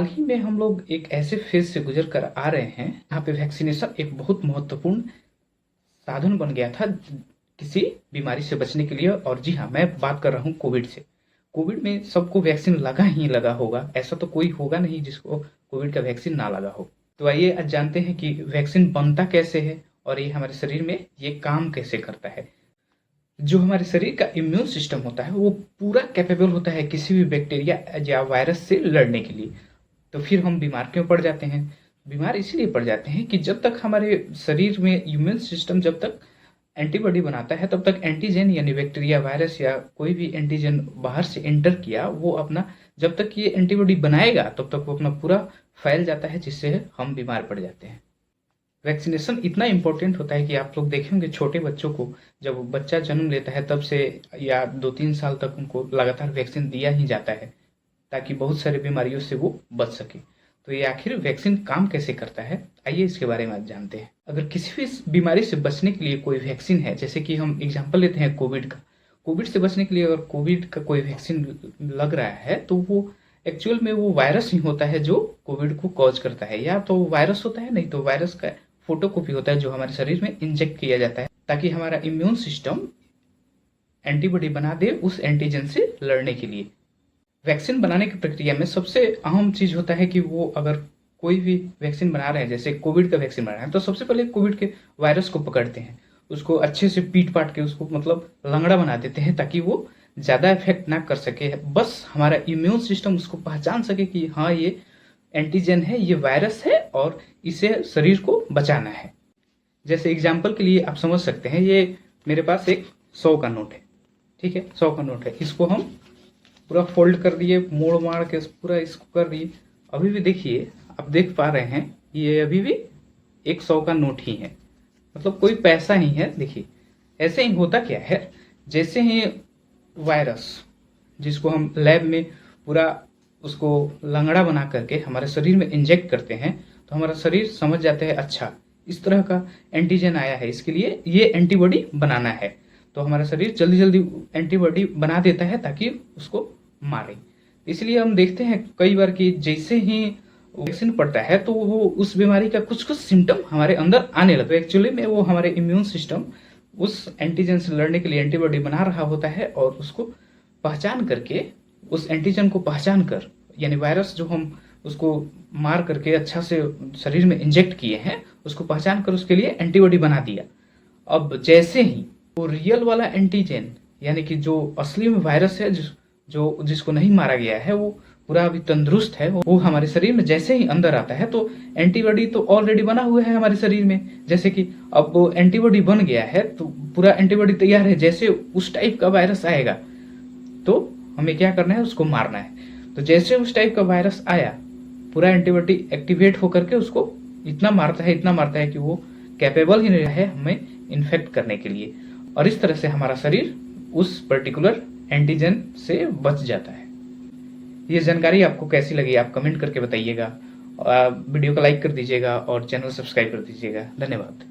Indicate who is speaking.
Speaker 1: हाल ही में हम लोग एक ऐसे फेज से गुजर कर आ रहे हैं जहाँ पे वैक्सीनेशन एक बहुत महत्वपूर्ण साधन बन गया था किसी बीमारी से बचने के लिए। और जी हाँ, मैं बात कर रहा हूँ कोविड से। कोविड में सबको वैक्सीन लगा ही लगा होगा, ऐसा तो कोई होगा नहीं जिसको कोविड का वैक्सीन ना लगा हो। तो आइए आज जानते हैं कि वैक्सीन बनता कैसे है और ये हमारे शरीर में ये काम कैसे करता है। जो हमारे शरीर का इम्यून सिस्टम होता है वो पूरा कैपेबल होता है किसी भी बैक्टीरिया या वायरस से लड़ने के लिए। तो फिर हम बीमार क्यों पड़ जाते हैं? बीमार इसलिए पड़ जाते हैं कि जब तक हमारे शरीर में इम्यून सिस्टम जब तक एंटीबॉडी बनाता है तब तक एंटीजन यानी बैक्टीरिया वायरस या कोई भी एंटीजन बाहर से एंटर किया वो अपना, जब तक ये एंटीबॉडी बनाएगा तब तक वो अपना पूरा फैल जाता है, जिससे हम बीमार पड़ जाते हैं। वैक्सीनेशन इतना इंपॉर्टेंट होता है कि आप लोग देखेंगे छोटे बच्चों को, जब बच्चा जन्म लेता है तब से या 2-3 साल तक उनको लगातार वैक्सीन दिया ही जाता है ताकि बहुत सारी बीमारियों से वो बच सके। तो ये आखिर वैक्सीन काम कैसे करता है, आइए इसके बारे में आज जानते हैं। अगर किसी भी बीमारी से बचने के लिए कोई वैक्सीन है, जैसे कि हम एग्जांपल लेते हैं कोविड का। कोविड से बचने के लिए अगर कोविड का कोई वैक्सीन लग रहा है तो वो एक्चुअल में वो वायरस ही होता है जो कोविड को कॉज करता है, या तो वायरस होता है, नहीं तो वायरस का फोटोकॉपी होता है जो हमारे शरीर में इंजेक्ट किया जाता है ताकि हमारा इम्यून सिस्टम एंटीबॉडी बना दे उस एंटीजन से लड़ने के लिए। वैक्सीन बनाने की प्रक्रिया में सबसे अहम चीज होता है कि वो अगर कोई भी वैक्सीन बना रहे हैं, जैसे कोविड का वैक्सीन बना रहे हैं, तो सबसे पहले कोविड के वायरस को पकड़ते हैं, उसको अच्छे से पीट पाट के उसको मतलब लंगड़ा बना देते हैं ताकि वो ज्यादा इफेक्ट ना कर सके। बस हमारा इम्यून सिस्टम उसको पहचान सके कि हाँ ये एंटीजन है, ये वायरस है और इसे शरीर को बचाना है। जैसे एग्जाम्पल के लिए आप समझ सकते हैं, ये मेरे पास एक 100 का नोट है, ठीक है, 100 का नोट है। इसको हम पूरा फोल्ड कर दिए, मोड़ मार के पूरा इसको कर दिए। अभी भी देखिए, आप देख पा रहे हैं ये अभी भी एक 100 का नोट ही है, मतलब कोई पैसा नहीं है। देखिए ऐसे ही होता क्या है, जैसे ही वायरस जिसको हम लैब में पूरा उसको लंगड़ा बना करके हमारे शरीर में इंजेक्ट करते हैं तो हमारा शरीर समझ जाता है अच्छा इस तरह का एंटीजन आया है, इसके लिए ये एंटीबॉडी बनाना है। तो हमारा शरीर जल्दी जल्दी एंटीबॉडी बना देता है ताकि उसको मारे। इसलिए हम देखते हैं कई बार कि जैसे ही वैक्सीन पड़ता है तो वो उस बीमारी का कुछ कुछ सिम्टम हमारे अंदर आने लगते हैं। एक्चुअली में वो हमारे इम्यून सिस्टम उस एंटीजन से लड़ने के लिए एंटीबॉडी बना रहा होता है और उसको पहचान करके, उस एंटीजन को पहचान कर, यानी वायरस जो हम उसको मार करके अच्छा से शरीर में इंजेक्ट किए हैं उसको पहचान कर उसके लिए एंटीबॉडी बना दिया। अब जैसे ही वो रियल वाला एंटीजन यानी कि जो असली में वायरस है जो जिसको नहीं मारा गया है, वो पूरा अभी तंदुरुस्त है, वो हमारे शरीर में जैसे ही अंदर आता है तो एंटीबॉडी तो ऑलरेडी बना हुआ है हमारे शरीर में। जैसे कि अब एंटीबॉडी बन गया है तो पूरा एंटीबॉडी तैयार है, जैसे उस टाइप का वायरस आएगा तो हमें क्या करना है, उसको मारना है। तो जैसे उस टाइप का वायरस आया, पूरा एंटीबॉडी एक्टिवेट होकर के उसको इतना मारता है कि वो कैपेबल ही नहीं है हमें इन्फेक्ट करने के लिए। और इस तरह से हमारा शरीर उस पर्टिकुलर एंटीजन से बच जाता है। ये जानकारी आपको कैसी लगी आप कमेंट करके बताइएगा। वीडियो को लाइक कर दीजिएगा और चैनल सब्सक्राइब कर दीजिएगा। धन्यवाद।